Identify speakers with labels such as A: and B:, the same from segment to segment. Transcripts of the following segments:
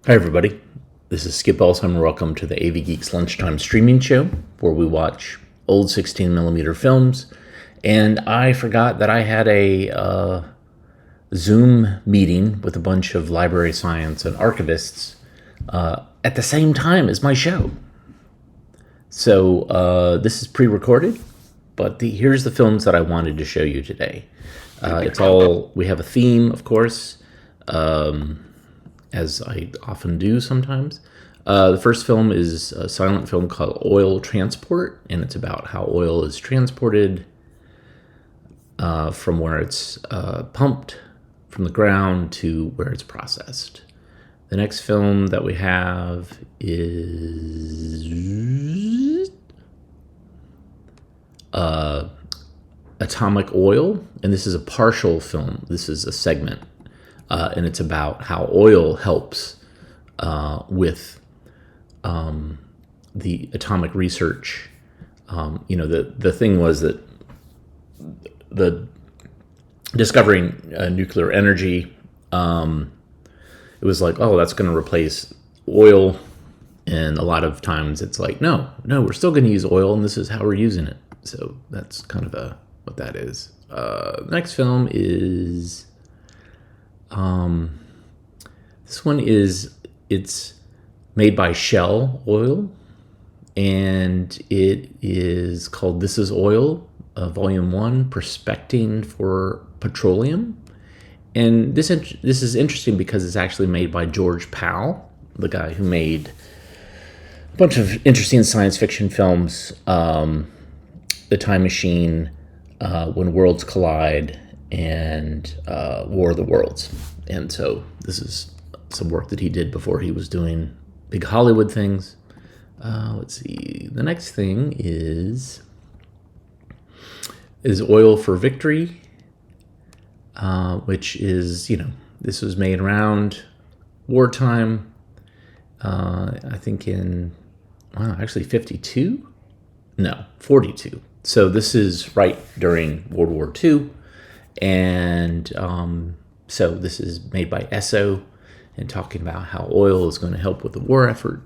A: Hi, everybody. This is Skip Elsheimer. Welcome to the AV Geeks Lunchtime Streaming Show, where we watch old 16mm films. And I forgot that I had a Zoom meeting with a bunch of library science and archivists at the same time as my show. So this is pre-recorded, but here's the films that I wanted to show you today. We have a theme, of course, as I often do sometimes. The first film is a silent film called Oil Transport, and it's about how oil is transported from where it's pumped from the ground to where it's processed. The next film that we have is Atomic Oil, and this is a partial film. This is a segment, and it's about how oil helps with the atomic research. The thing was that the discovering nuclear energy, it was like, oh, that's going to replace oil. And a lot of times it's like, no, we're still going to use oil, and this is how we're using it. So that's kind of what that is. The next film is, this one it's made by Shell Oil, and it is called This Is Oil, Volume 1, Prospecting for Petroleum. And this is interesting because it's actually made by George Powell, the guy who made a bunch of interesting science fiction films, The Time Machine, When Worlds Collide, and War of the Worlds. And so this is some work that he did before he was doing big Hollywood things. Let's see. The next thing is Oil for Victory, which is, this was made around wartime, I think in, actually 52? No, 42. So this is right during World War II. And so this is made by Esso and talking about how oil is going to help with the war effort.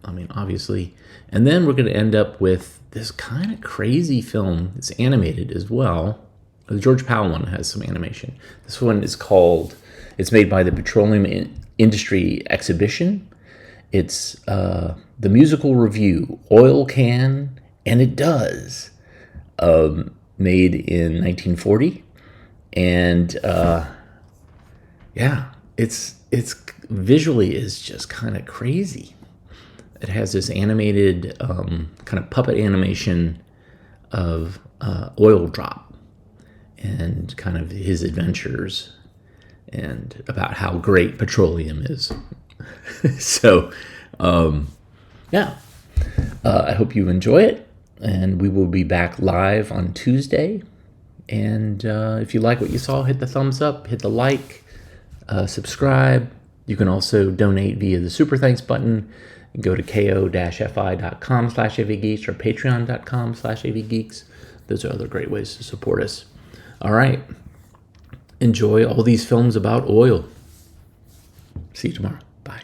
A: I mean, obviously. And then we're going to end up with this kind of crazy film. It's animated as well. The George Powell one has some animation. This one is it's made by the Petroleum Industry Exhibition. It's the musical review, Oil Can, and It Does, made in 1940. And it's visually is just kind of crazy. It has this animated kind of puppet animation of Oil Drop and kind of his adventures and about how great petroleum is. So, I hope you enjoy it, and we will be back live on Tuesday. And if you like what you saw, hit the thumbs up, hit the like, subscribe. You can also donate via the Super Thanks button. Go to ko-fi.com/avgeeks or patreon.com/avgeeks. Those are other great ways to support us. All right. Enjoy all these films about oil. See you tomorrow. Bye.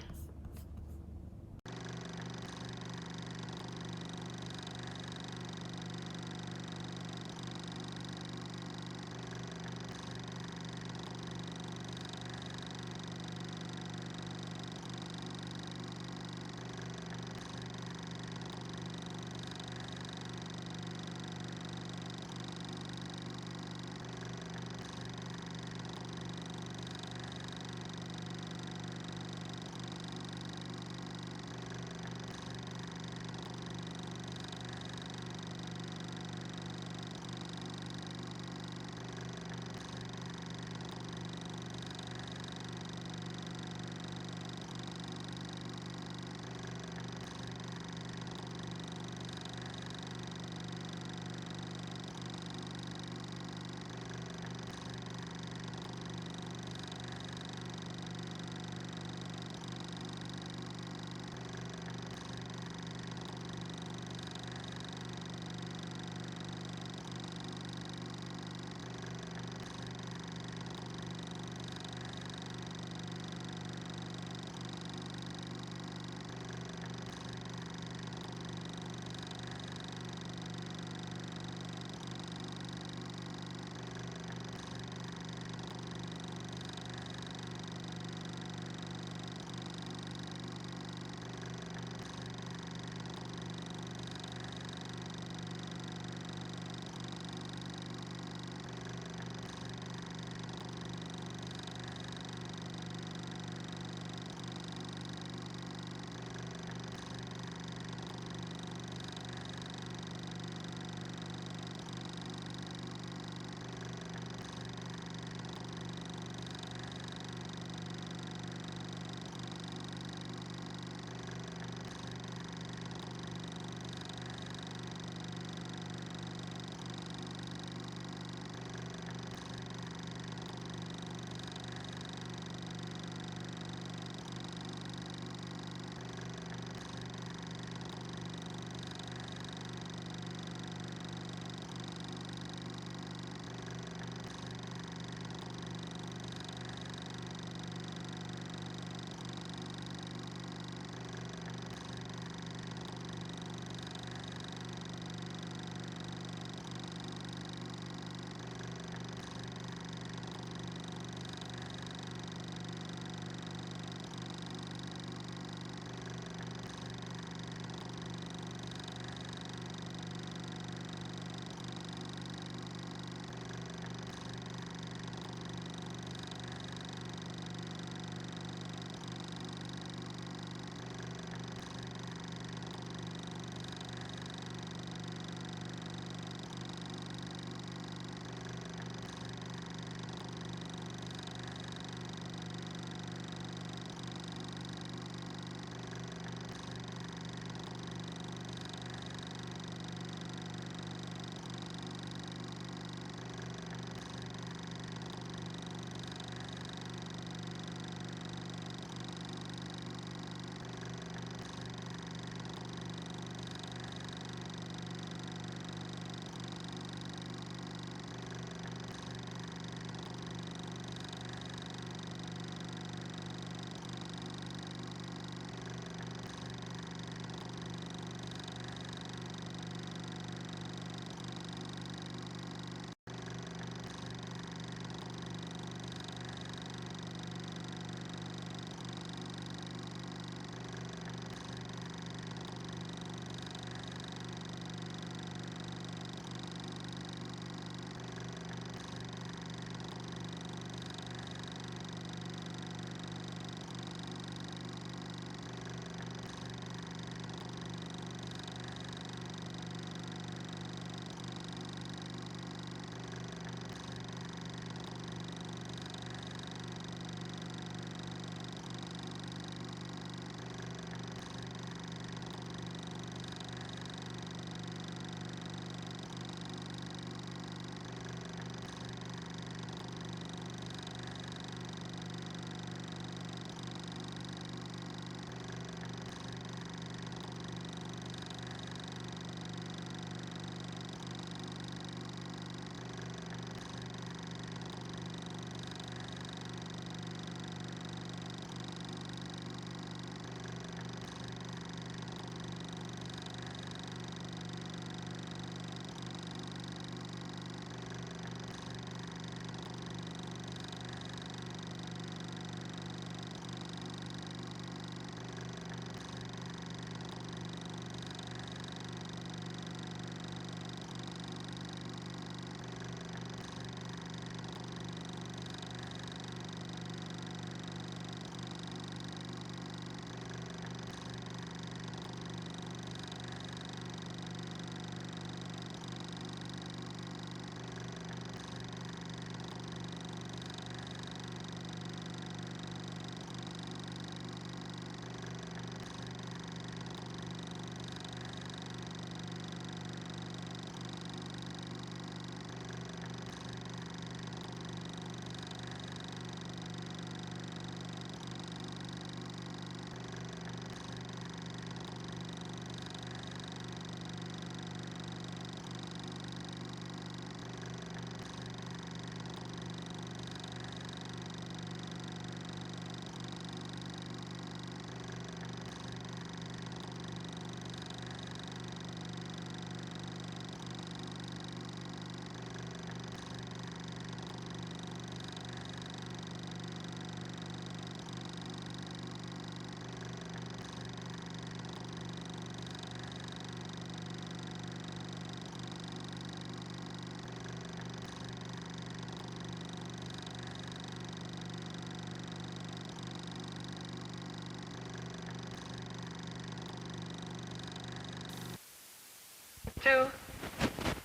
B: to?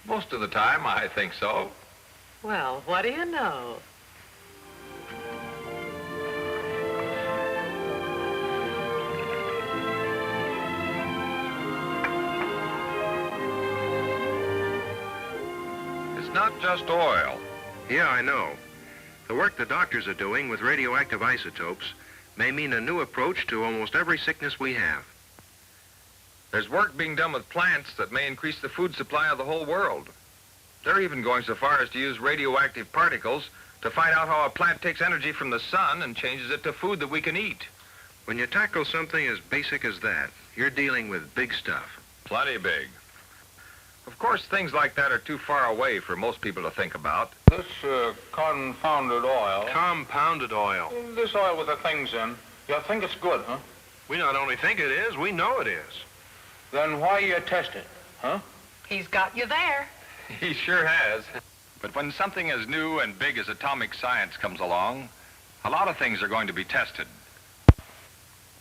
C: Most of the time, I think so.
B: Well, what do you know?
C: It's not just oil.
D: Yeah, I know. The work the doctors are doing with radioactive isotopes may mean a new approach to almost every sickness we have.
C: There's work being done with plants that may increase the food supply of the whole world. They're even going so far as to use radioactive particles to find out how a plant takes energy from the sun and changes it to food that we can eat.
D: When you tackle something as basic as that, you're dealing with big stuff.
C: Plenty big. Of course, things like that are too far away for most people to think about.
E: This confounded oil.
D: Compounded oil.
E: This oil with the things in. You think it's good, huh?
D: We not only think it is, we know it is.
E: Then why you test it, huh?
B: He's got you there.
C: He sure has. But when something as new and big as atomic science comes along, a lot of things are going to be tested.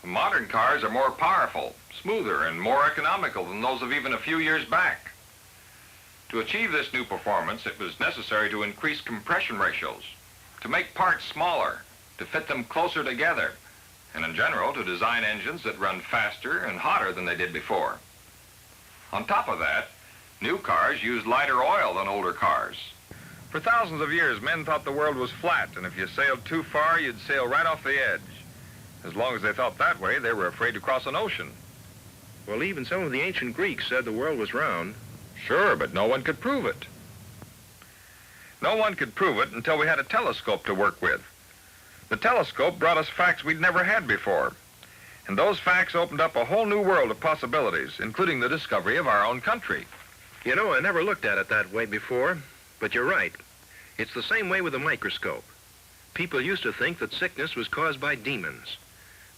C: Modern cars are more powerful, smoother, and more economical than those of even a few years back. To achieve this new performance, it was necessary to increase compression ratios, to make parts smaller, to fit them closer together, and in general, to design engines that run faster and hotter than they did before. On top of that, new cars used lighter oil than older cars. For thousands of years, men thought the world was flat, and if you sailed too far, you'd sail right off the edge. As long as they thought that way, they were afraid to cross an ocean.
D: Well, even some of the ancient Greeks said the world was round.
C: Sure, but no one could prove it. No one could prove it until we had a telescope to work with. The telescope brought us facts we'd never had before. And those facts opened up a whole new world of possibilities, including the discovery of our own country.
D: You know, I never looked at it that way before, but you're right. It's the same way with a microscope. People used to think that sickness was caused by demons.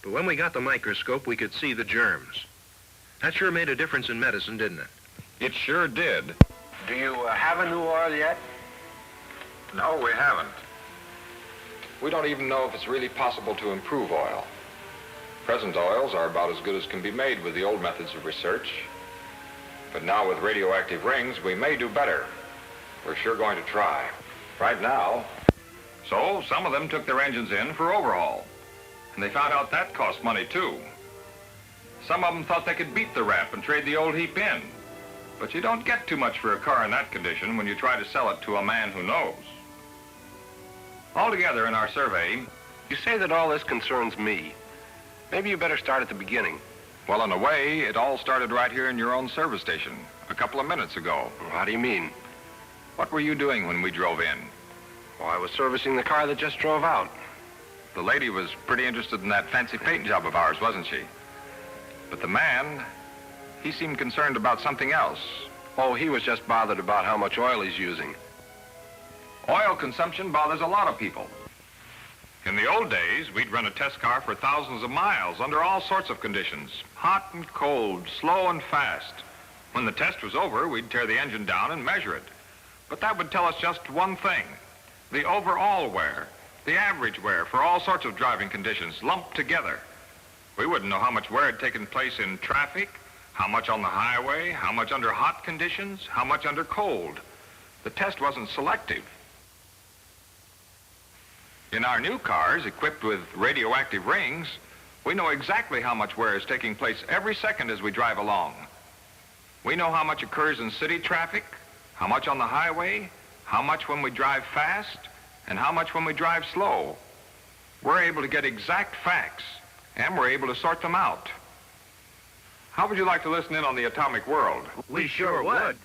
D: But when we got the microscope, we could see the germs. That sure made a difference in medicine, didn't it?
C: It sure did.
E: Do you have a new oil yet?
C: No, we haven't. We don't even know if it's really possible to improve oil. Present oils are about as good as can be made with the old methods of research. But now with radioactive rings, we may do better. We're sure going to try. Right now. So some of them took their engines in for overhaul. And they found out that cost money too. Some of them thought they could beat the rap and trade the old heap in. But you don't get too much for a car in that condition when you try to sell it to a man who knows. Altogether in our survey,
D: You say that all this concerns me. Maybe you better start at the beginning.
C: well, in a way, it all started right here in your own service station a couple of minutes ago.
D: How do you mean?
C: What were you doing when we drove in?
D: Well, I was servicing the car that just drove out.
C: The lady was pretty interested in that fancy paint job of ours, wasn't she? But the man, he seemed concerned about something else.
D: Oh, he was just bothered about how much oil he's using.
C: Oil consumption bothers a lot of people. In the old days, we'd run a test car for thousands of miles under all sorts of conditions, hot and cold, slow and fast. When the test was over, we'd tear the engine down and measure it. But that would tell us just one thing: the overall wear, the average wear for all sorts of driving conditions lumped together. We wouldn't know how much wear had taken place in traffic, how much on the highway, how much under hot conditions, how much under cold. The test wasn't selective. In our new cars, equipped with radioactive rings, we know exactly how much wear is taking place every second as we drive along. We know how much occurs in city traffic, how much on the highway, how much when we drive fast, and how much when we drive slow. We're able to get exact facts, and we're able to sort them out. How would you like to listen in on the atomic world?
D: We sure would.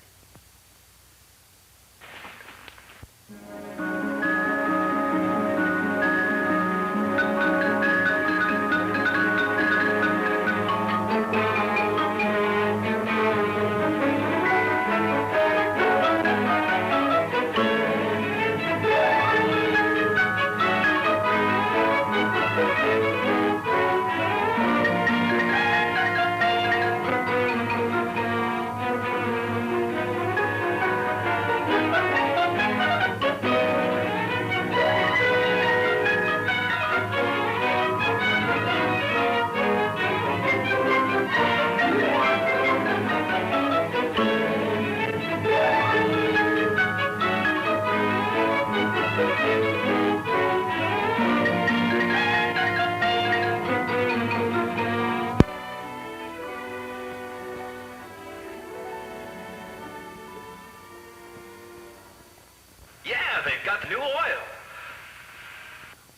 D: They've got new oil.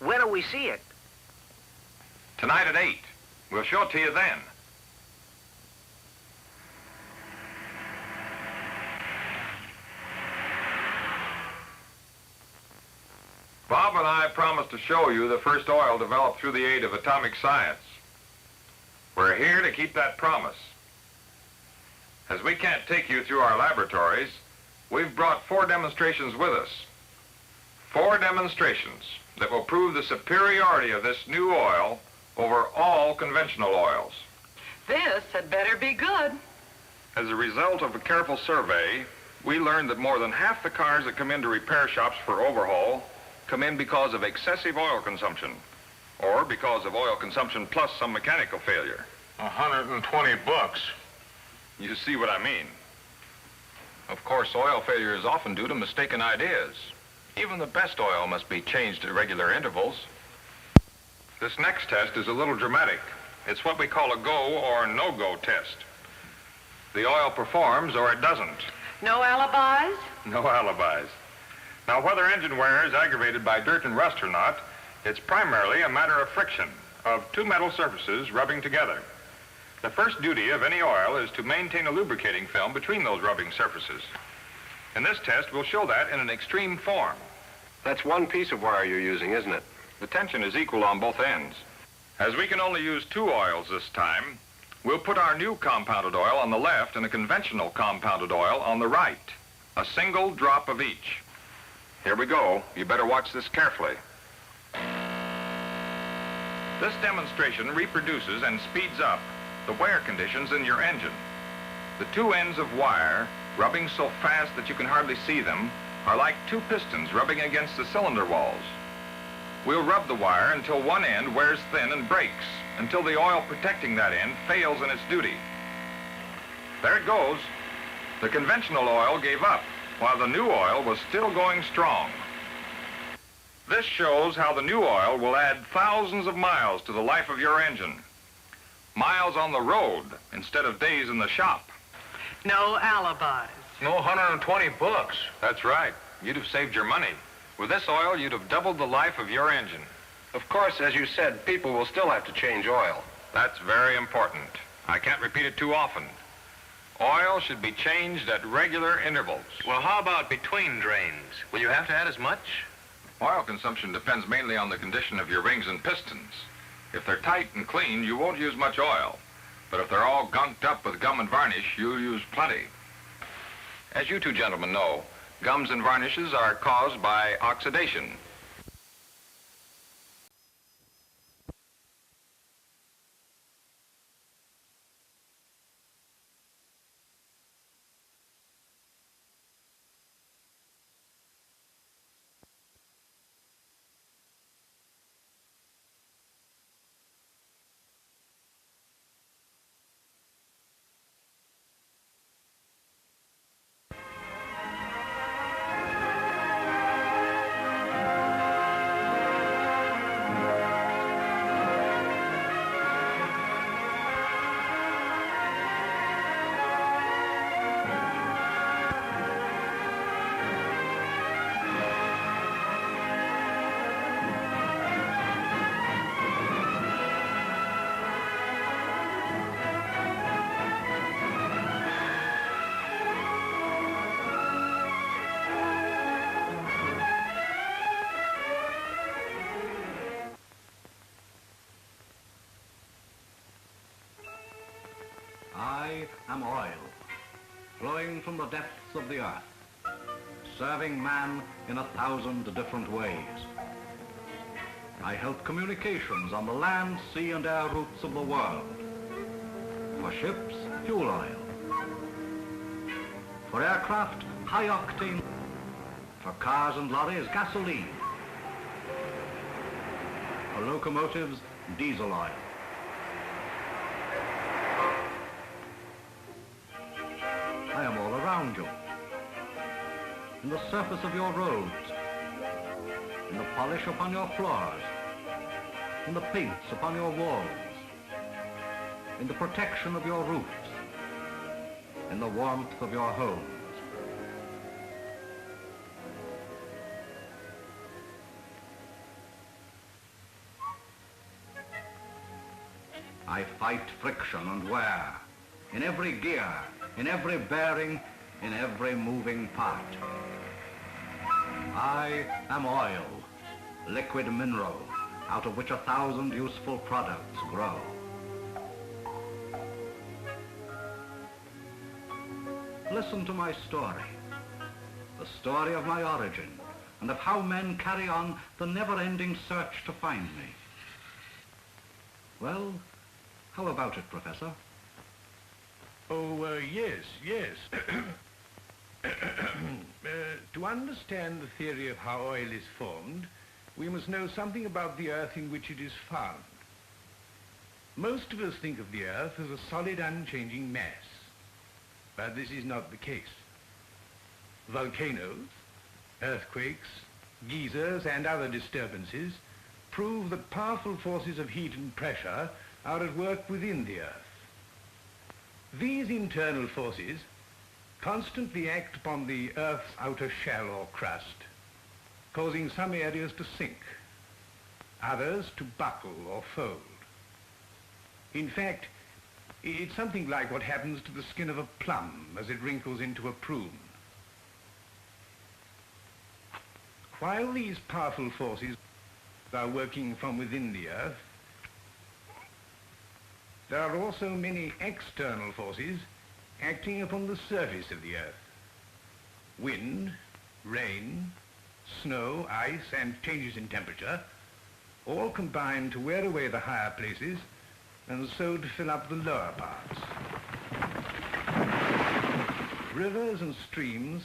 E: Where do we see it?
C: Tonight at 8. We'll show it to you then. Bob and I promised to show you the first oil developed through the aid of atomic science. We're here to keep that promise. As we can't take you through our laboratories, we've brought 4 demonstrations with us. 4 demonstrations that will prove the superiority of this new oil over all conventional oils.
B: This had better be good.
C: As a result of a careful survey, we learned that more than half the cars that come into repair shops for overhaul come in because of excessive oil consumption, or because of oil consumption plus some mechanical failure.
E: $120.
C: You see what I mean? Of course, oil failure is often due to mistaken ideas. Even the best oil must be changed at regular intervals. This next test is a little dramatic. It's what we call a go or no-go test. The oil performs or it doesn't.
B: No alibis?
C: No alibis. Now, whether engine wear is aggravated by dirt and rust or not, it's primarily a matter of friction, of 2 metal surfaces rubbing together. The first duty of any oil is to maintain a lubricating film between those rubbing surfaces. In this test, we'll show that in an extreme form.
D: That's one piece of wire you're using, isn't it?
C: The tension is equal on both ends. As we can only use 2 oils this time, we'll put our new compounded oil on the left and a conventional compounded oil on the right. A single drop of each. Here we go. You better watch this carefully. This demonstration reproduces and speeds up the wear conditions in your engine. The 2 ends of wire, rubbing so fast that you can hardly see them, are like 2 pistons rubbing against the cylinder walls. We'll rub the wire until one end wears thin and breaks, until the oil protecting that end fails in its duty. There it goes. The conventional oil gave up, while the new oil was still going strong. This shows how the new oil will add thousands of miles to the life of your engine. Miles on the road instead of days in the shop.
B: No alibis.
E: No $120.
C: That's right. You'd have saved your money. With this oil, you'd have doubled the life of your engine.
D: Of course, as you said, people will still have to change oil.
C: That's very important. I can't repeat it too often. Oil should be changed at regular intervals.
D: Well, how about between drains? Will you have to add as much?
C: Oil consumption depends mainly on the condition of your rings and pistons. If they're tight and clean, you won't use much oil. But if they're all gunked up with gum and varnish, you'll use plenty. As you 2 gentlemen know, gums and varnishes are caused by oxidation.
F: I am oil, flowing from the depths of the earth, serving man in 1,000 different ways. I help communications on the land, sea and air routes of the world. For ships, fuel oil. For aircraft, high octane. For cars and lorries, gasoline. For locomotives, diesel oil. I am all around you, in the surface of your roads, in the polish upon your floors, in the paints upon your walls, in the protection of your roofs, in the warmth of your homes. I fight friction and wear, in every gear, in every bearing, in every moving part. I am oil, liquid mineral, out of which 1,000 useful products grow. Listen to my story, the story of my origin, and of how men carry on the never-ending search to find me. Well, how about it, Professor?
G: Oh, yes, yes. To understand the theory of how oil is formed, we must know something about the earth in which it is found. Most of us think of the earth as a solid, unchanging mass, but this is not the case. Volcanoes, earthquakes, geysers, and other disturbances prove that powerful forces of heat and pressure are at work within the earth. These internal forces constantly act upon the Earth's outer shell or crust, causing some areas to sink, others to buckle or fold. In fact, it's something like what happens to the skin of a plum as it wrinkles into a prune. While these powerful forces are working from within the Earth, there are also many external forces acting upon the surface of the Earth. Wind, rain, snow, ice, and changes in temperature all combine to wear away the higher places and so to fill up the lower parts. Rivers and streams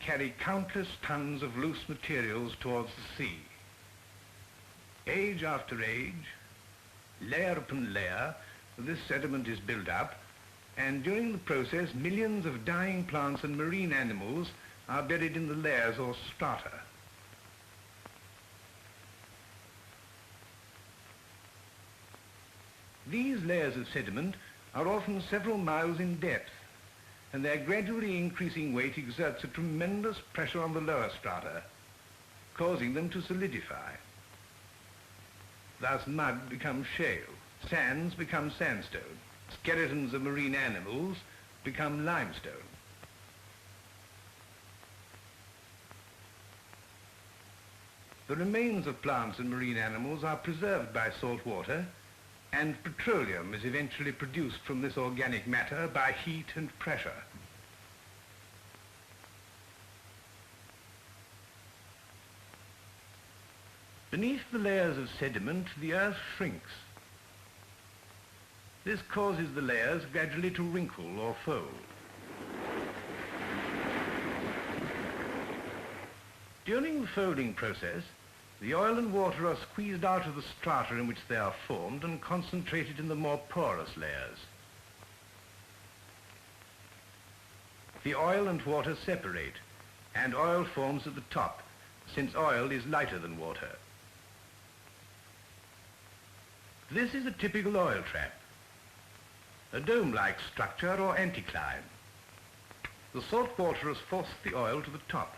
G: carry countless tons of loose materials towards the sea. Age after age, layer upon layer, this sediment is built up, and during the process, millions of dying plants and marine animals are buried in the layers or strata. These layers of sediment are often several miles in depth, and their gradually increasing weight exerts a tremendous pressure on the lower strata, causing them to solidify. Thus mud becomes shale, sands become sandstone, skeletons of marine animals become limestone. The remains of plants and marine animals are preserved by salt water, and petroleum is eventually produced from this organic matter by heat and pressure. Beneath the layers of sediment, the earth shrinks. This causes the layers gradually to wrinkle or fold. During the folding process, the oil and water are squeezed out of the strata in which they are formed and concentrated in the more porous layers. The oil and water separate, and oil forms at the top, since oil is lighter than water. This is a typical oil trap, a dome-like structure or anticline. The salt water has forced the oil to the top.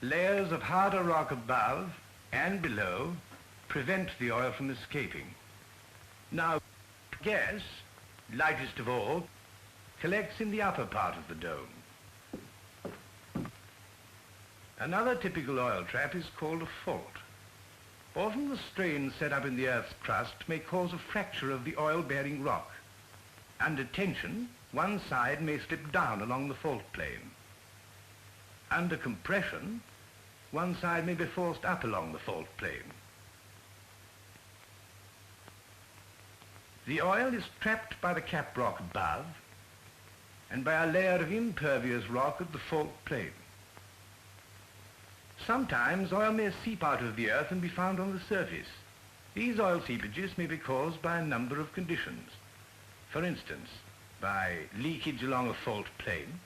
G: Layers of harder rock above and below prevent the oil from escaping. Now, gas, lightest of all, collects in the upper part of the dome. Another typical oil trap is called a fault. Often the strains set up in the Earth's crust may cause a fracture of the oil-bearing rock. Under tension, one side may slip down along the fault plane. Under compression, one side may be forced up along the fault plane. The oil is trapped by the cap rock above and by a layer of impervious rock at the fault plane. Sometimes oil may seep out of the earth and be found on the surface. These oil seepages may be caused by a number of conditions. For instance, by leakage along a fault plane,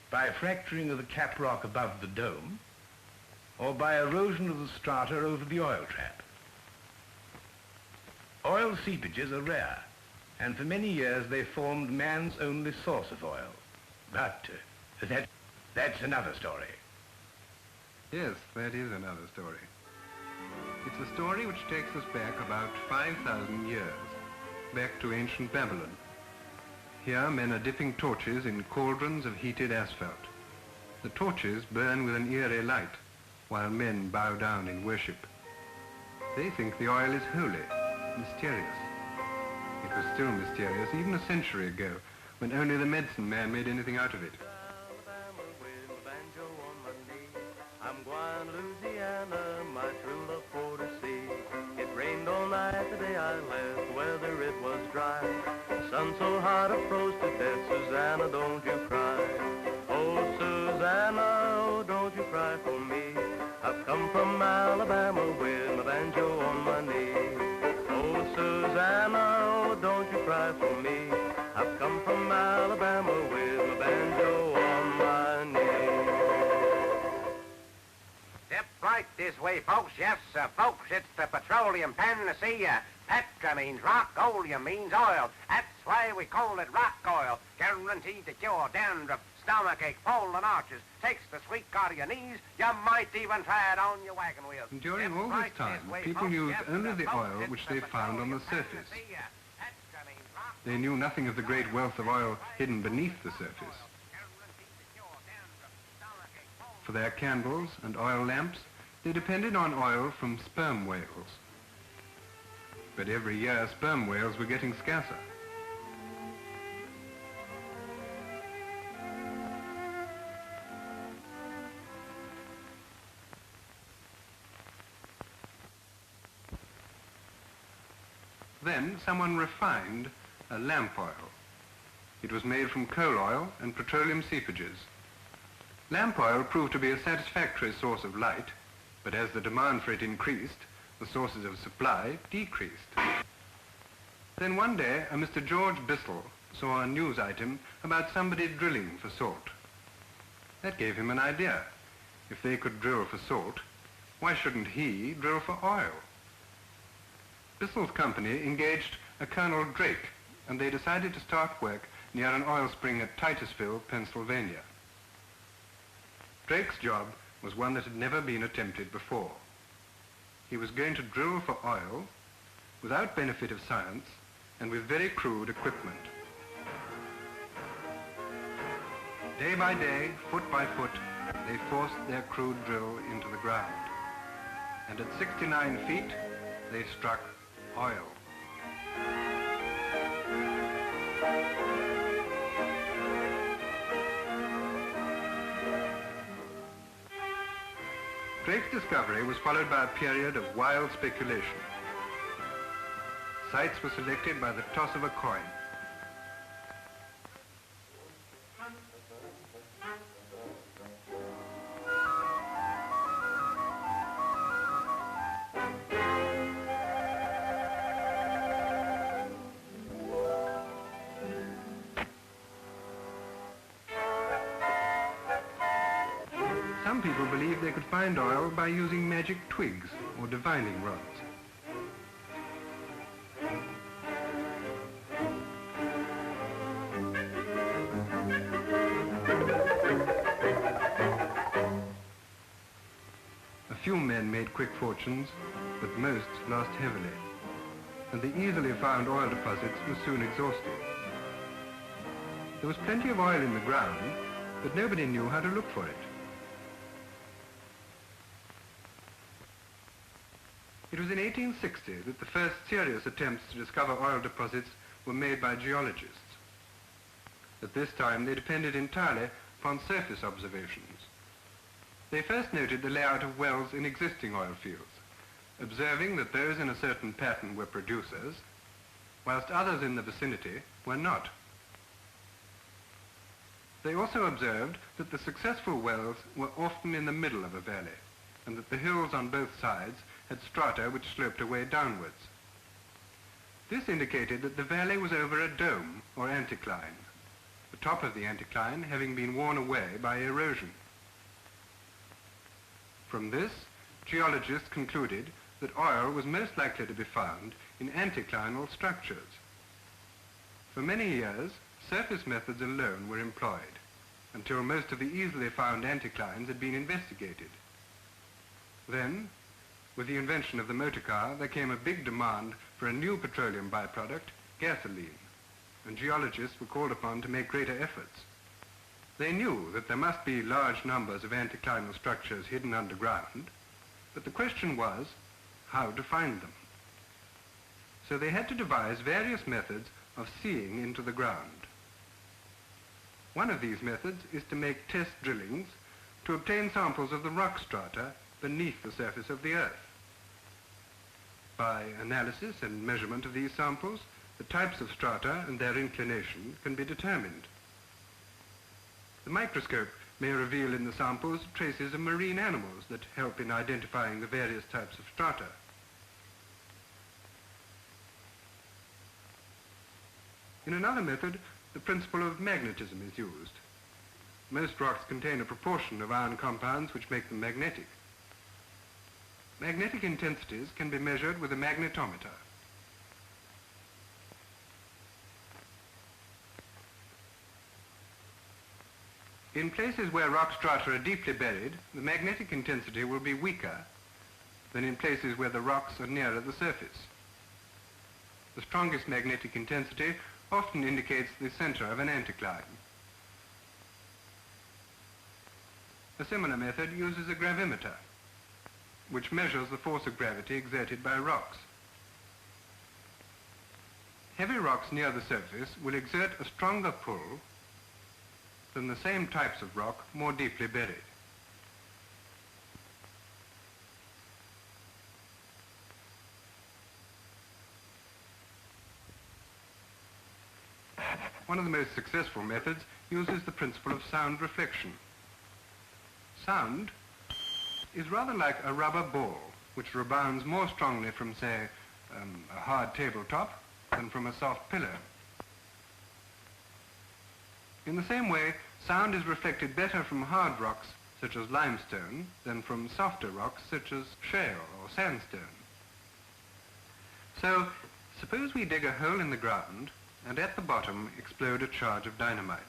G: by fracturing of the cap rock above the dome, or by erosion of the strata over the oil trap. Oil seepages are rare, and for many years they formed man's only source of oil. But that's another story.
H: Yes, that is another story. It's a story which takes us back about 5,000 years back to ancient Babylon. Here men are dipping torches in cauldrons of heated asphalt. The torches burn with an eerie light, while men bow down in worship. They think the oil is holy, mysterious. It was still mysterious even a century ago, when only the medicine man made anything out of it.
I: Alabama with my banjo on my knee. I'm going to Louisiana, my true love for to see. It rained all night the day I left, weather it was dry. The sun so hot I froze to death, Susanna, don't you cry. Oh, Susanna, oh, don't you cry for me. I've come from Alabama with my banjo on my knee. Oh, Susanna, oh, don't you cry for me. I've come from Alabama with my banjo on my knee.
E: Step right this way, folks. Yes, folks, it's the petroleum panacea. Petra means rock, oleum means oil. That's why we call it rock oil. Guaranteed to cure dandruff, stomachache, fallen arches. Takes the sweet out of your knees. You might even try it on your wagon wheels.
H: And during
E: Step
H: all this
E: right
H: time,
E: way,
H: people
E: folks.
H: used
E: Yes,
H: only the
E: folks,
H: oil
E: it's
H: which
E: the
H: they found on the
E: petroleum
H: surface.
E: panacea. Petra means rock,
H: They knew nothing of the great wealth of oil hidden beneath the surface.
E: guaranteed to cure dandruff, stomachache, fallen
H: For their candles and oil lamps, they depended on oil from sperm whales. But every year, sperm whales were getting scarcer. Then someone refined a lamp oil. It was made from coal oil and petroleum seepages. Lamp oil proved to be a satisfactory source of light, but as the demand for it increased, the sources of supply decreased. Then one day, a Mr. George Bissell saw a news item about somebody drilling for salt. That gave him an idea. If they could drill for salt, why shouldn't he drill for oil? Bissell's company engaged a Colonel Drake, and they decided to start work near an oil spring at Titusville, Pennsylvania. Drake's job was one that had never been attempted before. He was going to drill for oil without benefit of science and with very crude equipment. Day by day, foot by foot, they forced their crude drill into the ground. And at 69 feet, they struck oil. Drake's discovery was followed by a period of wild speculation. Sites were selected by the toss of a coin. Some people believed they could find oil by using magic twigs or divining rods. A few men made quick fortunes, but most lost heavily, and the easily found oil deposits were soon exhausted. There was plenty of oil in the ground, but nobody knew how to look for it. It was in 1860 that the first serious attempts to discover oil deposits were made by geologists. At this time, they depended entirely upon surface observations. They first noted the layout of wells in existing oil fields, observing that those in a certain pattern were producers, whilst others in the vicinity were not. They also observed that the successful wells were often in the middle of a valley, and that the hills on both sides had strata which sloped away downwards. This indicated that the valley was over a dome or anticline, the top of the anticline having been worn away by erosion. From this, geologists concluded that oil was most likely to be found in anticlinal structures. For many years, surface methods alone were employed, until most of the easily found anticlines had been investigated. Then, with the invention of the motor car, there came a big demand for a new petroleum byproduct, gasoline, and geologists were called upon to make greater efforts. They knew that there must be large numbers of anticlinal structures hidden underground, but the question was how to find them. So they had to devise various methods of seeing into the ground. One of these methods is to make test drillings to obtain samples of the rock strata beneath the surface of the Earth. By analysis and measurement of these samples, the types of strata and their inclination can be determined. The microscope may reveal in the samples traces of marine animals that help in identifying the various types of strata. In another method, the principle of magnetism is used. Most rocks contain a proportion of iron compounds which make them magnetic. Magnetic intensities can be measured with a magnetometer. In places where rock strata are deeply buried, the magnetic intensity will be weaker than in places where the rocks are nearer the surface. The strongest magnetic intensity often indicates the center of an anticline. A similar method uses a gravimeter, which measures the force of gravity exerted by rocks. Heavy rocks near the surface will exert a stronger pull than the same types of rock more deeply buried. One of the most successful methods uses the principle of sound reflection. Sound is rather like a rubber ball, which rebounds more strongly from, say, a hard tabletop than from a soft pillow. In the same way, sound is reflected better from hard rocks, such as limestone, than from softer rocks, such as shale or sandstone. So, suppose we dig a hole in the ground and at the bottom explode a charge of dynamite.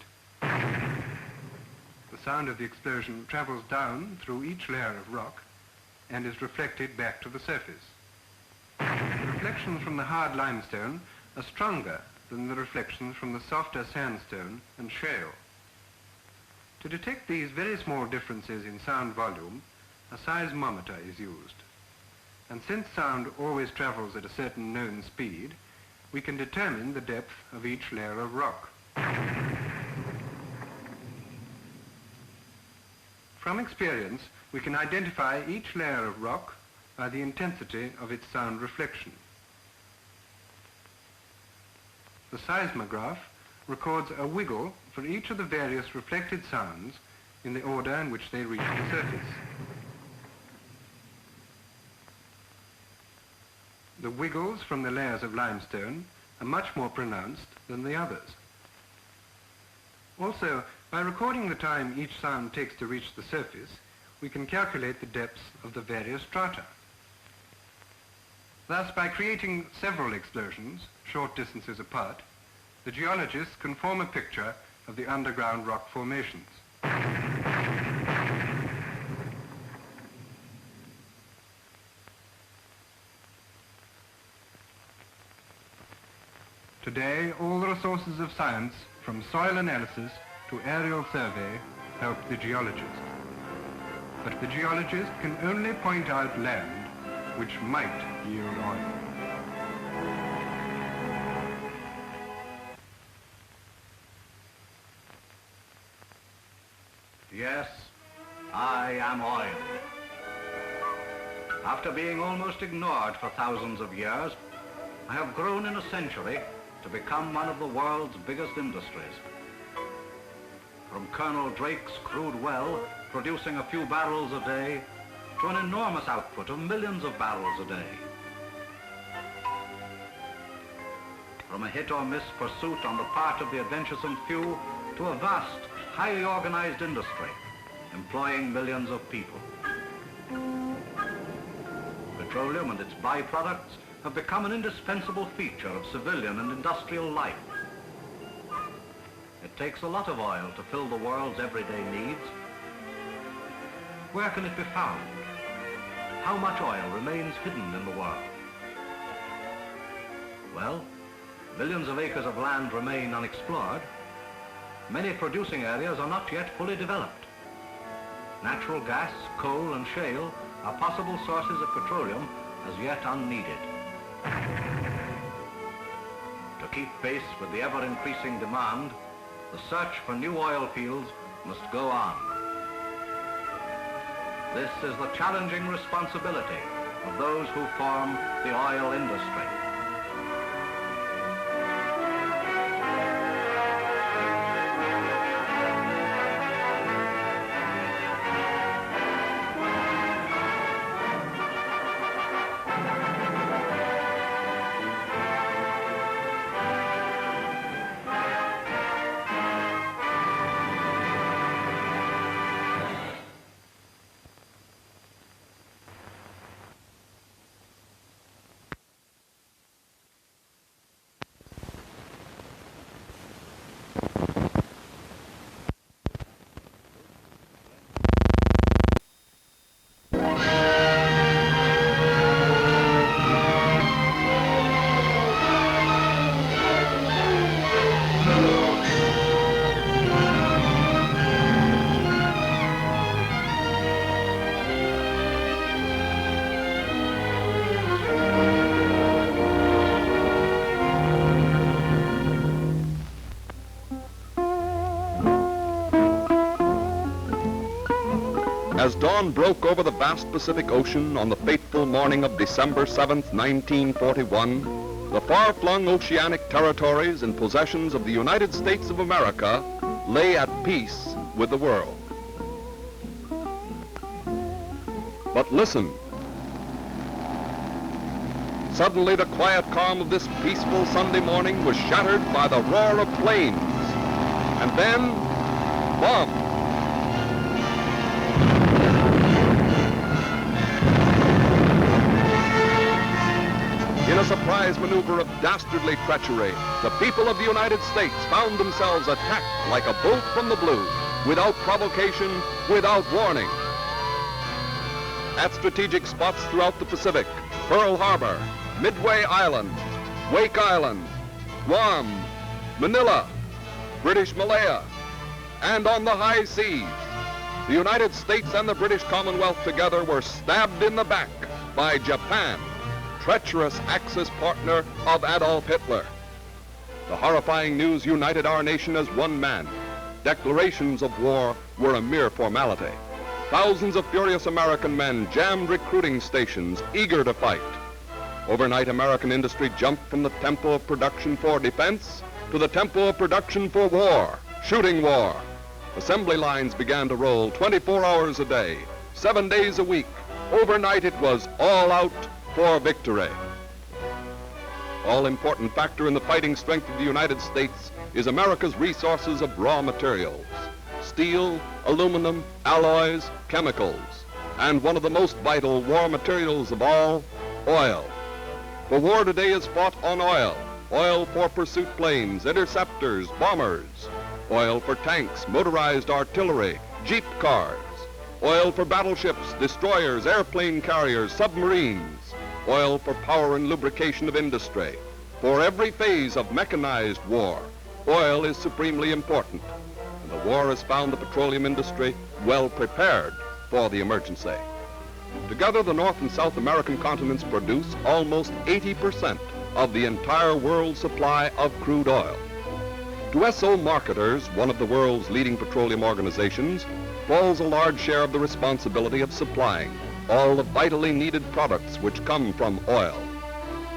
H: The sound of the explosion travels down through each layer of rock and is reflected back to the surface. The reflections from the hard limestone are stronger than the reflections from the softer sandstone and shale. To detect these very small differences in sound volume, a seismometer is used. And since sound always travels at a certain known speed, we can determine the depth of each layer of rock. From experience, we can identify each layer of rock by the intensity of its sound reflection. The seismograph records a wiggle for each of the various reflected sounds in the order in which they reach the surface. The wiggles from the layers of limestone are much more pronounced than the others. Also, by recording the time each sound takes to reach the surface, we can calculate the depths of the various strata. Thus, by creating several explosions, short distances apart, the geologists can form a picture of the underground rock formations. Today, all the resources of science, from soil analysis to aerial survey, help the geologist. But the geologist can only point out land which might yield oil.
F: Yes, I am oil. After being almost ignored for thousands of years, I have grown in a century to become one of the world's biggest industries. From Colonel Drake's crude well, producing a few barrels a day, to an enormous output of millions of barrels a day. From a hit or miss pursuit on the part of the adventuresome few to a vast, highly organized industry, employing millions of people. Petroleum and its byproducts have become an indispensable feature of civilian and industrial life. It takes a lot of oil to fill the world's everyday needs. Where can it be found? How much oil remains hidden in the world? Well, Millions of acres of land remain unexplored. Many producing areas are not yet fully developed. Natural gas, coal, and shale are possible sources of petroleum as yet unneeded. To keep pace with the ever-increasing demand, the search for new oil fields must go on. This is the challenging responsibility of those who form the oil industry.
J: As dawn broke over the vast Pacific Ocean on the fateful morning of December 7th, 1941, the far-flung oceanic territories and possessions of the United States of America lay at peace with the world. But listen. Suddenly the quiet calm of this peaceful Sunday morning was shattered by the roar of planes. And then, bombs. In a surprise maneuver of dastardly treachery, the people of the United States found themselves attacked like a bolt from the blue, without provocation, without warning. At strategic spots throughout the Pacific, Pearl Harbor, Midway Island, Wake Island, Guam, Manila, British Malaya, and on the high seas, the United States and the British Commonwealth together were stabbed in the back by Japan, treacherous Axis partner of Adolf Hitler. The horrifying news united our nation as one man. Declarations of war were a mere formality. Thousands of furious American men jammed recruiting stations, eager to fight. Overnight, American industry jumped from the tempo of production for defense to the tempo of production for war, shooting war. Assembly lines began to roll 24 hours a day, 7 days a week. Overnight, it was all out for victory. All-important factor in the fighting strength of the United States is America's resources of raw materials: steel, aluminum, alloys, chemicals, and one of the most vital war materials of all, oil. For war today is fought on oil. Oil for pursuit planes, interceptors, bombers. Oil for tanks, motorized artillery, jeep cars. Oil for battleships, destroyers, airplane carriers, submarines. Oil for power and lubrication of industry. For every phase of mechanized war, oil is supremely important. And the war has found the petroleum industry well prepared for the emergency. Together, the North and South American continents produce almost 80% of the entire world supply of crude oil. To SO Marketers, one of the world's leading petroleum organizations, falls a large share of the responsibility of supplying all the vitally needed products which come from oil.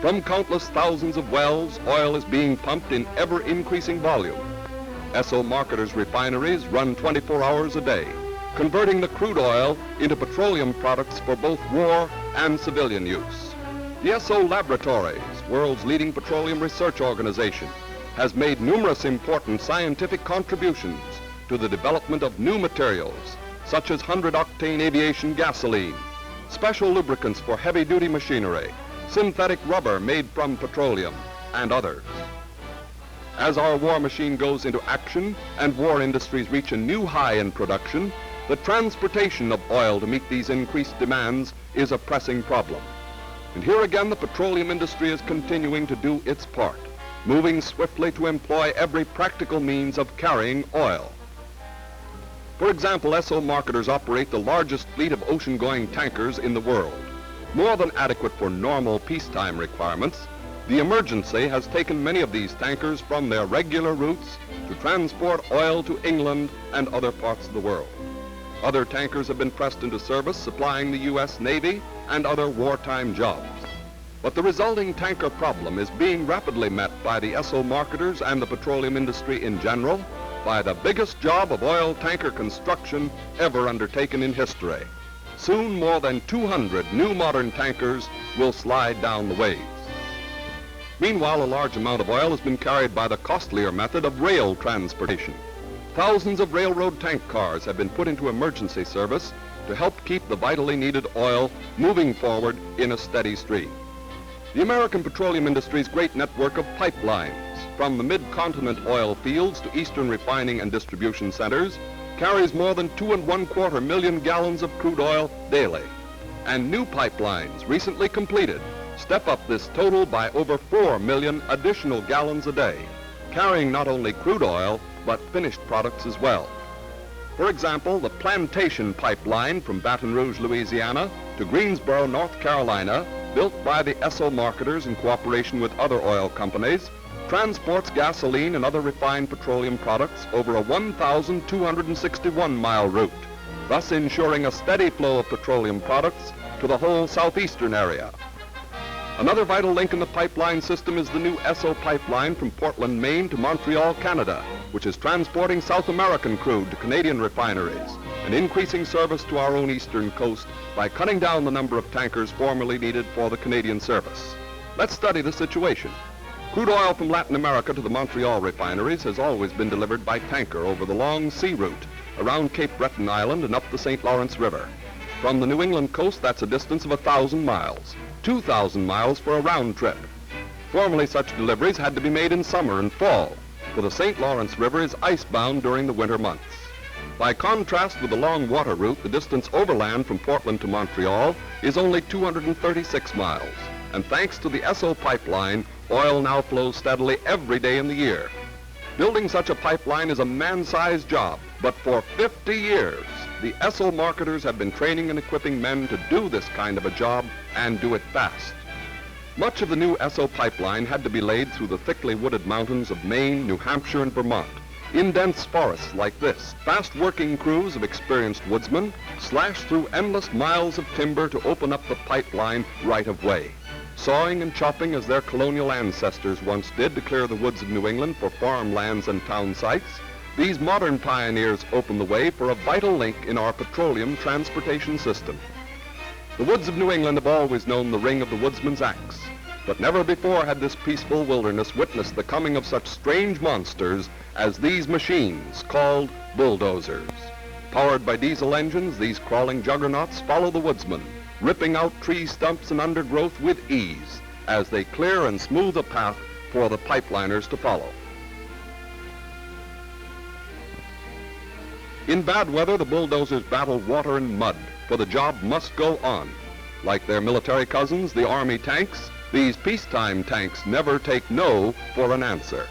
J: From countless thousands of wells, oil is being pumped in ever-increasing volume. SO Marketers refineries run 24 hours a day, converting the crude oil into petroleum products for both war and civilian use. The SO Laboratories, world's leading petroleum research organization, has made numerous important scientific contributions to the development of new materials, such as 100-octane aviation gasoline, special lubricants for heavy-duty machinery, synthetic rubber made from petroleum, and others. As our war machine goes into action and war industries reach a new high in production, the transportation of oil to meet these increased demands is a pressing problem. And here again, the petroleum industry is continuing to do its part, moving swiftly to employ every practical means of carrying oil. For example, Esso marketers operate the largest fleet of ocean-going tankers in the world. More than adequate for normal peacetime requirements, the emergency has taken many of these tankers from their regular routes to transport oil to England and other parts of the world. Other tankers have been pressed into service supplying the U.S. Navy and other wartime jobs. But the resulting tanker problem is being rapidly met by the Esso marketers and the petroleum industry in general by the biggest job of oil tanker construction ever undertaken in history. Soon more than 200 new modern tankers will slide down the ways. Meanwhile, a large amount of oil has been carried by the costlier method of rail transportation. Thousands of railroad tank cars have been put into emergency service to help keep the vitally needed oil moving forward in a steady stream. The American petroleum industry's great network of pipelines, from the mid-continent oil fields to eastern refining and distribution centers, carries more than 2¼ million gallons of crude oil daily. And new pipelines recently completed step up this total by over 4 million additional gallons a day, carrying not only crude oil, but finished products as well. For example, the Plantation Pipeline from Baton Rouge, Louisiana to Greensboro, North Carolina, built by the Esso marketers in cooperation with other oil companies, transports gasoline and other refined petroleum products over a 1,261-mile route, thus ensuring a steady flow of petroleum products to the whole southeastern area. Another vital link in the pipeline system is the new Esso pipeline from Portland, Maine to Montreal, Canada, which is transporting South American crude to Canadian refineries and increasing service to our own eastern coast by cutting down the number of tankers formerly needed for the Canadian service. Let's study the situation. Crude oil from Latin America to the Montreal refineries has always been delivered by tanker over the long sea route around Cape Breton Island and up the St. Lawrence River. From the New England coast, that's a distance of 1,000 miles, 2,000 miles for a round trip. Formerly, such deliveries had to be made in summer and fall, for the St. Lawrence River is icebound during the winter months. By contrast with the long water route, the distance overland from Portland to Montreal is only 236 miles, and thanks to the Esso pipeline, oil now flows steadily every day in the year. Building such a pipeline is a man-sized job, but for 50 years, the Esso marketers have been training and equipping men to do this kind of a job and do it fast. Much of the new Esso pipeline had to be laid through the thickly wooded mountains of Maine, New Hampshire, and Vermont. In dense forests like this, fast-working crews of experienced woodsmen slash through endless miles of timber to open up the pipeline right of way. Sawing and chopping as their colonial ancestors once did to clear the woods of New England for farmlands and town sites, these modern pioneers open the way for a vital link in our petroleum transportation system. The woods of New England have always known the ring of the woodsman's axe, but never before had this peaceful wilderness witnessed the coming of such strange monsters as these machines called bulldozers. Powered by diesel engines, these crawling juggernauts follow the woodsman, ripping out tree stumps and undergrowth with ease as they clear and smooth a path for the pipeliners to follow. In bad weather, the bulldozers battle water and mud, for the job must go on. Like their military cousins, the Army tanks, these peacetime tanks never take no for an answer.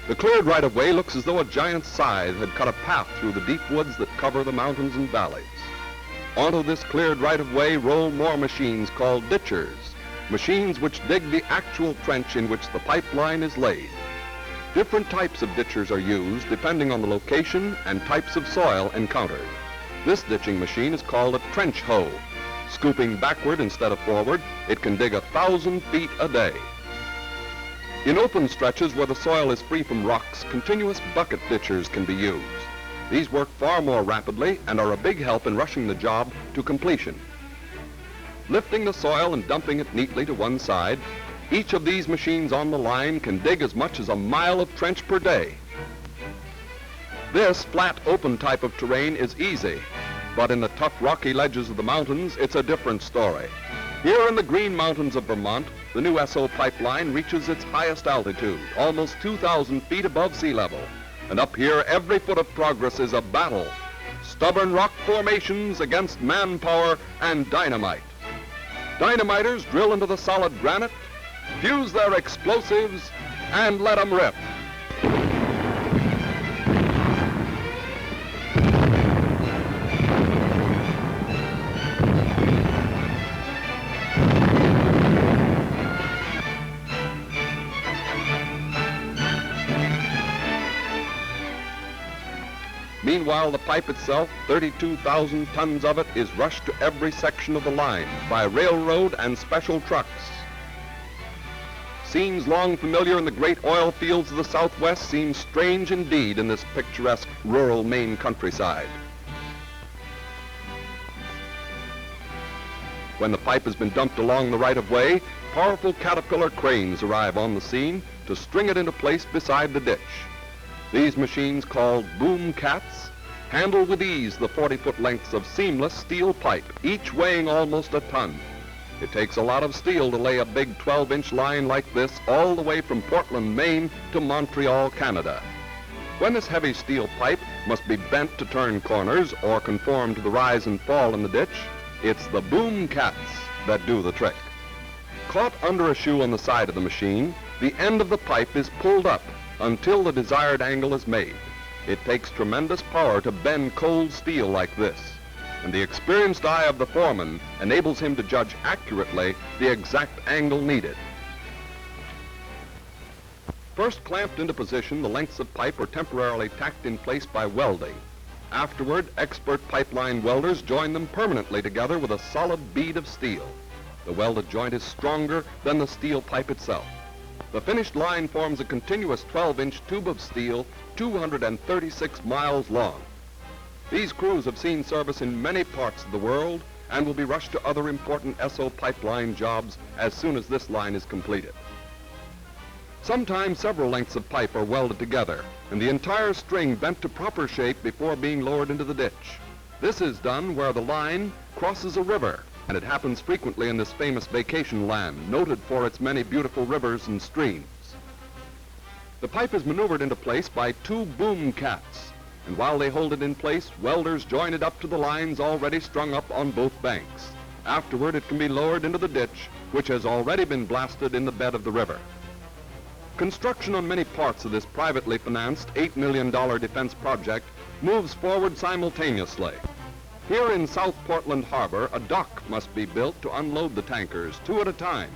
J: The cleared right-of-way looks as though a giant scythe had cut a path through the deep woods that cover the mountains and valleys. Onto this cleared right-of-way roll more machines called ditchers, machines which dig the actual trench in which the pipeline is laid. Different types of ditchers are used depending on the location and types of soil encountered. This ditching machine is called a trench hoe. Scooping backward instead of forward, it can dig 1,000 feet a day. In open stretches where the soil is free from rocks, continuous bucket ditchers can be used. These work far more rapidly and are a big help in rushing the job to completion. Lifting the soil and dumping it neatly to one side, each of these machines on the line can dig as much as a mile of trench per day. This flat, open type of terrain is easy, but in the tough, rocky ledges of the mountains, it's a different story. Here in the Green Mountains of Vermont, the new Esso pipeline reaches its highest altitude, almost 2,000 feet above sea level. And up here, every foot of progress is a battle. Stubborn rock formations against manpower and dynamite. Dynamiters drill into the solid granite, fuse their explosives, and let 'em rip. Meanwhile, the pipe itself, 32,000 tons of it, is rushed to every section of the line by railroad and special trucks. Scenes long familiar in the great oil fields of the Southwest seem strange indeed in this picturesque rural Maine countryside. When the pipe has been dumped along the right-of-way, powerful Caterpillar cranes arrive on the scene to string it into place beside the ditch. These machines, called boom cats, handle with ease the 40-foot lengths of seamless steel pipe, each weighing almost a ton. It takes a lot of steel to lay a big 12-inch line like this all the way from Portland, Maine to Montreal, Canada. When this heavy steel pipe must be bent to turn corners or conform to the rise and fall in the ditch, it's the boom cats that do the trick. Caught under a shoe on the side of the machine, the end of the pipe is pulled up until the desired angle is made. It takes tremendous power to bend cold steel like this, and the experienced eye of the foreman enables him to judge accurately the exact angle needed. First clamped into position, the lengths of pipe are temporarily tacked in place by welding. Afterward, expert pipeline welders join them permanently together with a solid bead of steel. The welded joint is stronger than the steel pipe itself. The finished line forms a continuous 12-inch tube of steel, 236 miles long. These crews have seen service in many parts of the world and will be rushed to other important SO pipeline jobs as soon as this line is completed. Sometimes several lengths of pipe are welded together and the entire string bent to proper shape before being lowered into the ditch. This is done where the line crosses a river, and it happens frequently in this famous vacation land, noted for its many beautiful rivers and streams. The pipe is maneuvered into place by two boom cats, and while they hold it in place, welders join it up to the lines already strung up on both banks. Afterward, it can be lowered into the ditch, which has already been blasted in the bed of the river. Construction on many parts of this privately financed $8 million defense project moves forward simultaneously. Here in South Portland Harbor, a dock must be built to unload the tankers, two at a time.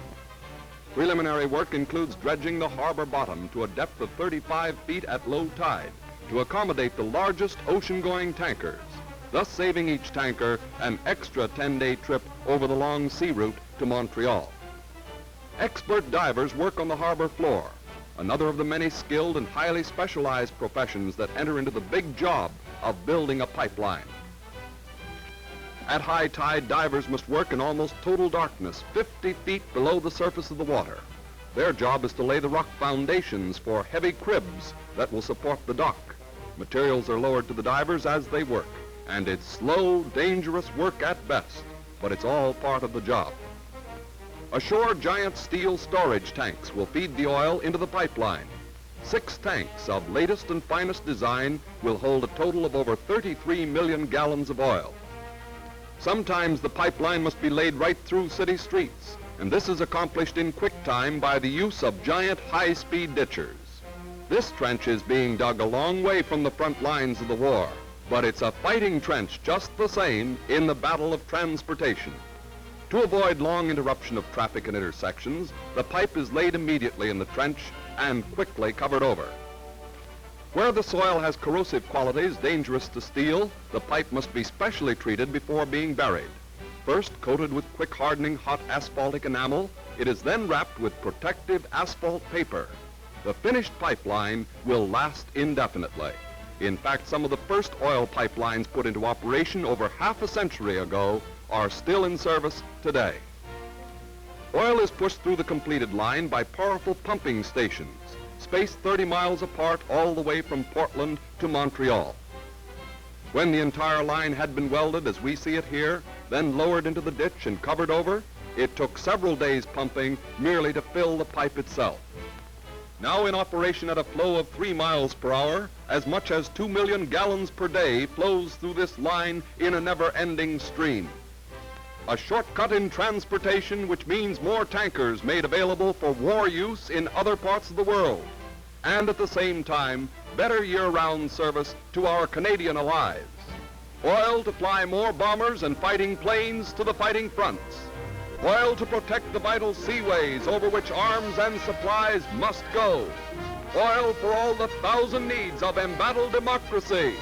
J: Preliminary work includes dredging the harbor bottom to a depth of 35 feet at low tide to accommodate the largest ocean-going tankers, thus saving each tanker an extra 10-day trip over the long sea route to Montreal. Expert divers work on the harbor floor, another of the many skilled and highly specialized professions that enter into the big job of building a pipeline. At high tide, divers must work in almost total darkness, 50 feet below the surface of the water. Their job is to lay the rock foundations for heavy cribs that will support the dock. Materials are lowered to the divers as they work, and it's slow, dangerous work at best, but it's all part of the job. Ashore, giant steel storage tanks will feed the oil into the pipeline. 6 tanks of latest and finest design will hold a total of over 33 million gallons of oil. Sometimes the pipeline must be laid right through city streets, and this is accomplished in quick time by the use of giant high-speed ditchers. This trench is being dug a long way from the front lines of the war, but it's a fighting trench just the same in the battle of transportation. To avoid long interruption of traffic and intersections, the pipe is laid immediately in the trench and quickly covered over. Where the soil has corrosive qualities dangerous to steel, the pipe must be specially treated before being buried. First coated with quick hardening hot asphaltic enamel, it is then wrapped with protective asphalt paper. The finished pipeline will last indefinitely. In fact, some of the first oil pipelines put into operation over half a century ago are still in service today. Oil is pushed through the completed line by powerful pumping stations, spaced 30 miles apart all the way from Portland to Montreal. When the entire line had been welded as we see it here, then lowered into the ditch and covered over, it took several days pumping merely to fill the pipe itself. Now in operation at a flow of 3 miles per hour, as much as 2 million gallons per day flows through this line in a never-ending stream. a shortcut in transportation which means more tankers made available for war use in other parts of the world, and at the same time, better year-round service to our Canadian allies. Oil to fly more bombers and fighting planes to the fighting fronts. Oil to protect the vital seaways over which arms and supplies must go. Oil for all the thousand needs of embattled democracy.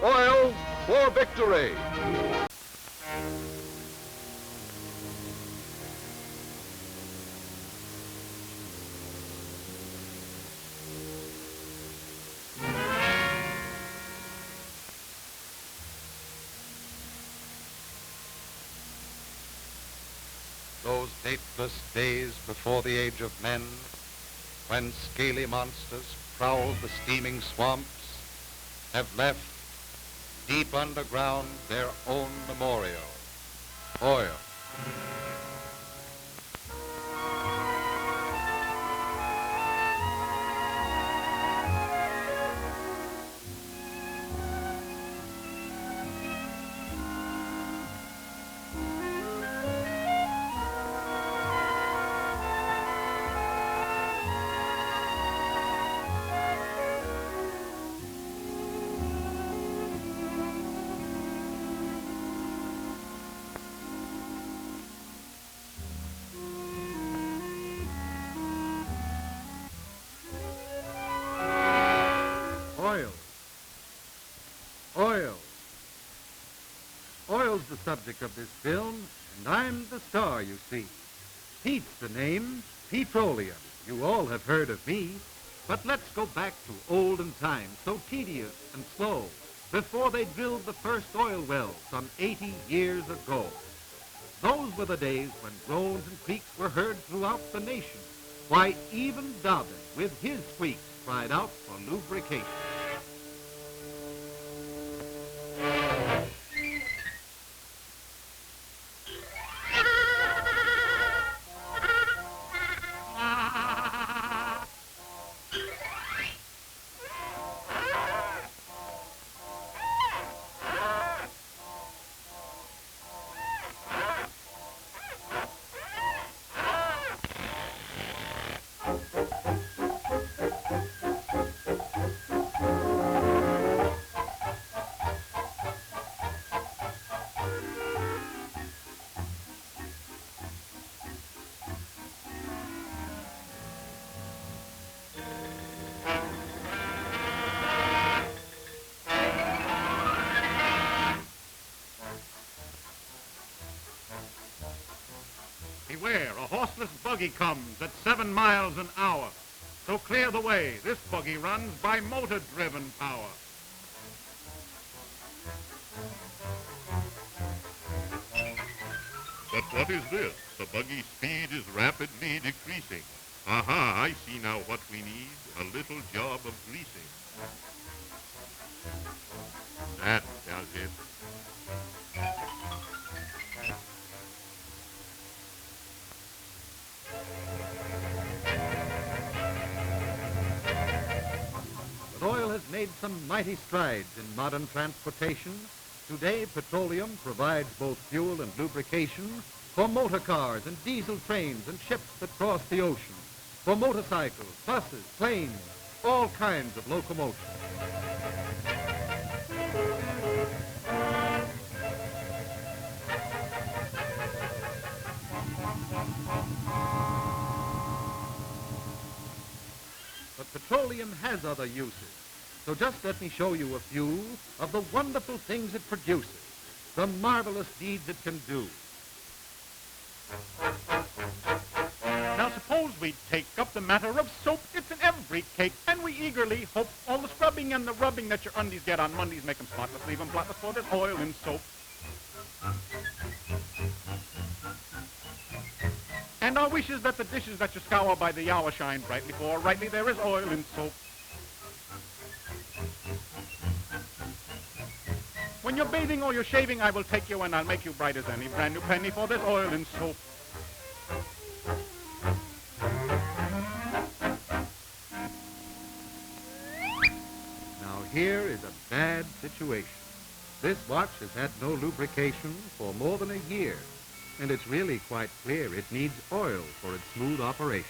J: Oil for victory.
F: Those dateless days before the age of men, when scaly monsters prowled the steaming swamps, have left deep underground their own memorial, oil.
K: Oil. Oil. Oil's the subject of this film, and I'm the star, you see. Pete's the name, petroleum. You all have heard of me. But let's go back to olden times, so tedious and slow, before they drilled the first oil well some 80 years ago. Those were the days when groans and creaks were heard throughout the nation. Why, even Dobbin, with his squeaks, cried out for lubrication. Beware, a horseless buggy comes at 7 miles an hour. So clear the way. This buggy runs by motor-driven power. But what is this? The buggy's speed is rapidly decreasing. Aha, I see now what we need. A little job of greasing. That does it. But oil has made some mighty strides in modern transportation. Today, petroleum provides both fuel and lubrication for motor cars and diesel trains and ships that cross the ocean, for motorcycles, buses, planes, all kinds of locomotion. But petroleum has other uses. So just let me show you a few of the wonderful things it produces, the marvelous deeds it can do.
L: Now suppose we take up the matter of soap. It's in every cake, and we eagerly hope all the scrubbing and the rubbing that your undies get on Mondays make them spotless, leave them blotless, for there's oil in soap. And our wish is that the dishes that you scour by the hour shine brightly, for rightly there is oil in soap. When you're bathing or you're shaving, I will take you and I'll make you bright as any brand new penny, for there's oil in soap.
K: Now here is a bad situation. This watch has had no lubrication for more than a year. and it's really quite clear it needs oil for its smooth operation.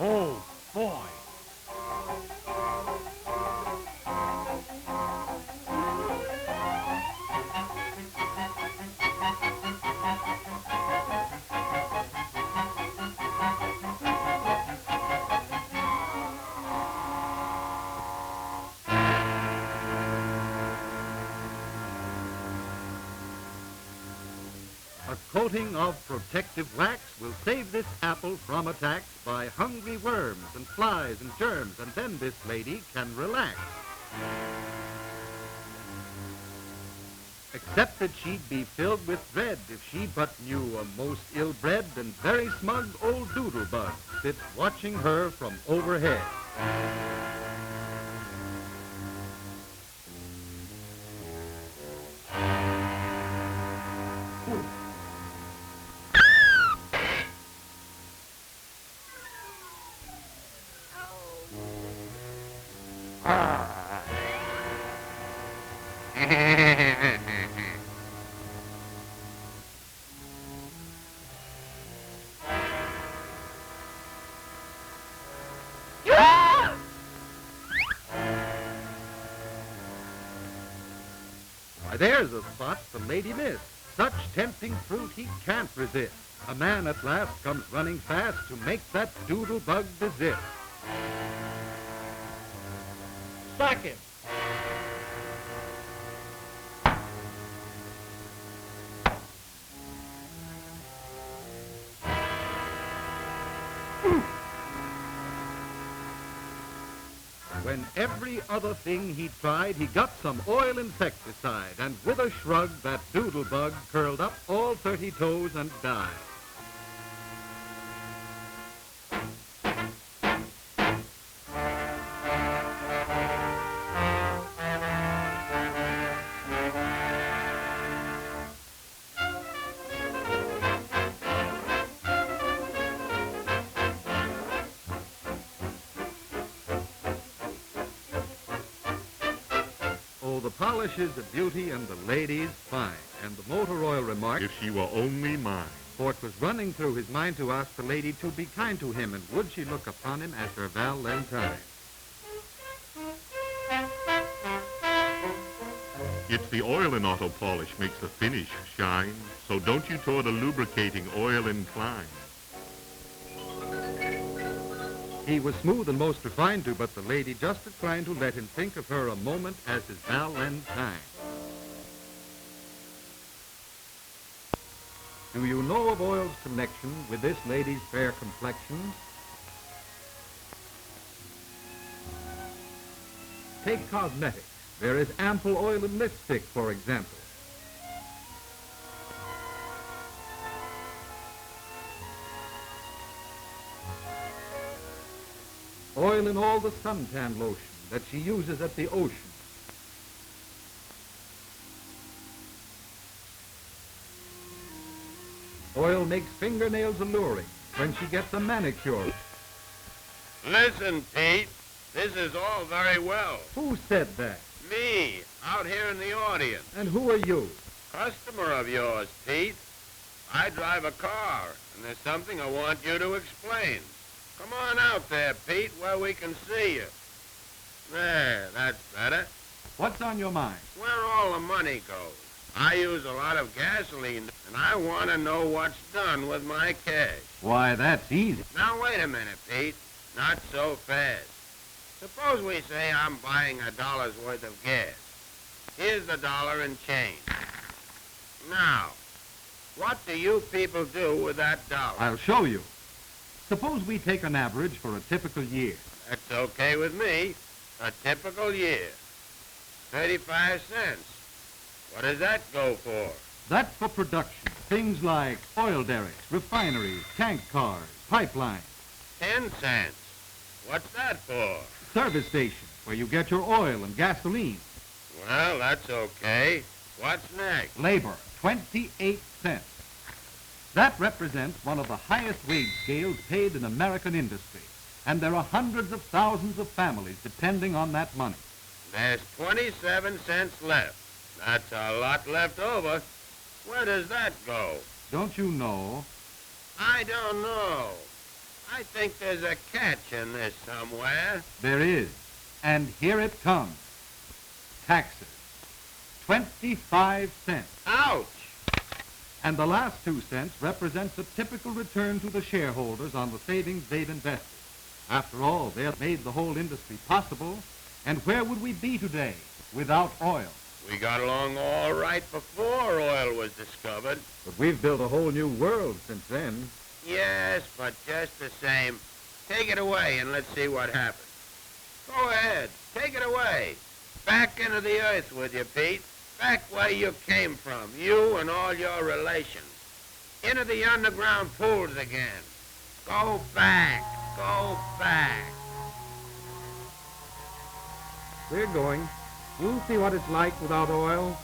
L: Oh, boy.
K: A coating of protective wax will save this apple from attacks by hungry worms and flies and germs, and then this lady can relax. Except that she'd be filled with dread if she but knew a most ill-bred and very smug old doodlebug sits watching her from overhead. Why, there's a spot the lady missed. Such tempting fruit he can't resist. A man at last comes running fast to make that doodlebug desist.
L: Sack him.
K: When every other thing he tried, he got some oil insecticide, and with a shrug, that doodlebug curled up all 30 toes and died. The polish is a beauty and the lady's fine. And the motor oil remarked,
L: If she were only mine.
K: for it was running through his mind to ask the lady to be kind to him, and would she look upon him as her Valentine?
L: It's the oil in auto polish makes the finish shine, so don't you toward a lubricating oil incline.
K: He was smooth and most refined to, but the lady just declined to let him think of her a moment as his Valentine. Do you know of oil's connection with this lady's fair complexion? Take cosmetics. There is ample oil in lipstick, for example. Oil in all the suntan lotion that she uses at the ocean. Oil makes fingernails alluring when she gets a manicure.
M: Listen, Pete, this is all very well.
K: Who said that?
M: Me, out here in the audience.
K: And who are you?
M: Customer of yours, Pete. I drive a car, and there's something I want you to explain. Come on out there, Pete, where we can see you. There, that's better.
K: What's on your mind?
M: Where all the money goes. I use a lot of gasoline, and I want to know what's done with my cash.
K: Why, that's easy.
M: Now, wait a minute, Pete. Not so fast. Suppose we say I'm buying $1 worth of gas. Here's the dollar in change. Now, what do you people do with that dollar?
K: I'll show you. Suppose we take an average for a typical year.
M: That's okay with me. A typical year. 35 cents. What does that go for?
K: That's for production. Things like oil derricks, refineries, tank cars, pipelines.
M: 10 cents. What's that for?
K: Service stations, where you get your oil and gasoline.
M: Well, that's okay. What's next?
K: Labor, 28 cents. That represents one of the highest wage scales paid in American industry, and there are hundreds of thousands of families depending on that money.
M: There's 27 cents left. That's a lot left over. Where does that go?
K: Don't you know?
M: I don't know. I think there's a catch in this somewhere.
K: There is, and here it comes. Taxes. 25 cents.
M: Ouch!
K: And the last 2 cents represents a typical return to the shareholders on the savings they've invested. After all, they have made the whole industry possible, and where would we be today without oil?
M: We got along all right before oil was discovered.
K: But we've built a whole new world since then.
M: Yes, but just the same. Take it away and let's see what happens. Go ahead, take it away. Back into the earth with you, Pete. Back where you came from, you and all your relations. Into the underground pools again. Go back, go back.
K: We're going. We'll see what it's like without oil.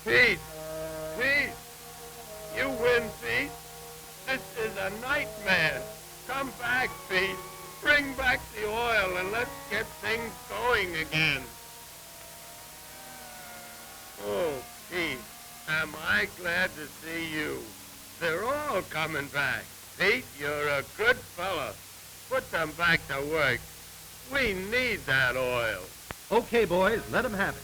M: Pete! Pete! You win, Pete. This is a nightmare. Come back, Pete. Bring back the oil and let's get things going again. Oh, Pete, am I glad to see you. They're all coming back. Pete, you're a good fella. Put them back to work. We need that oil.
K: Okay, boys, let 'em have it.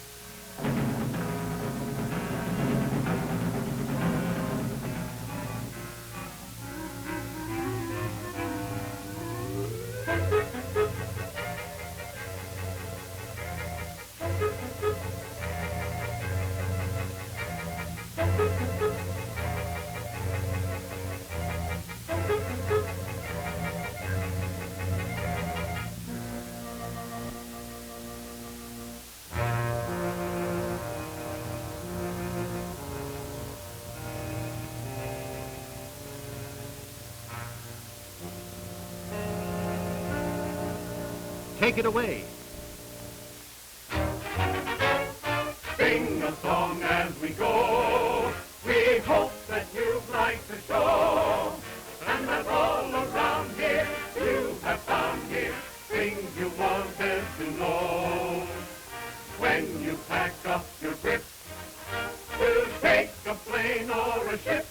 K: Take it away.
N: Sing a song as we go. We hope that you'd like the show. And that all around here you have found here things you wanted to know. When you pack up your grip, we'll take a plane or a ship.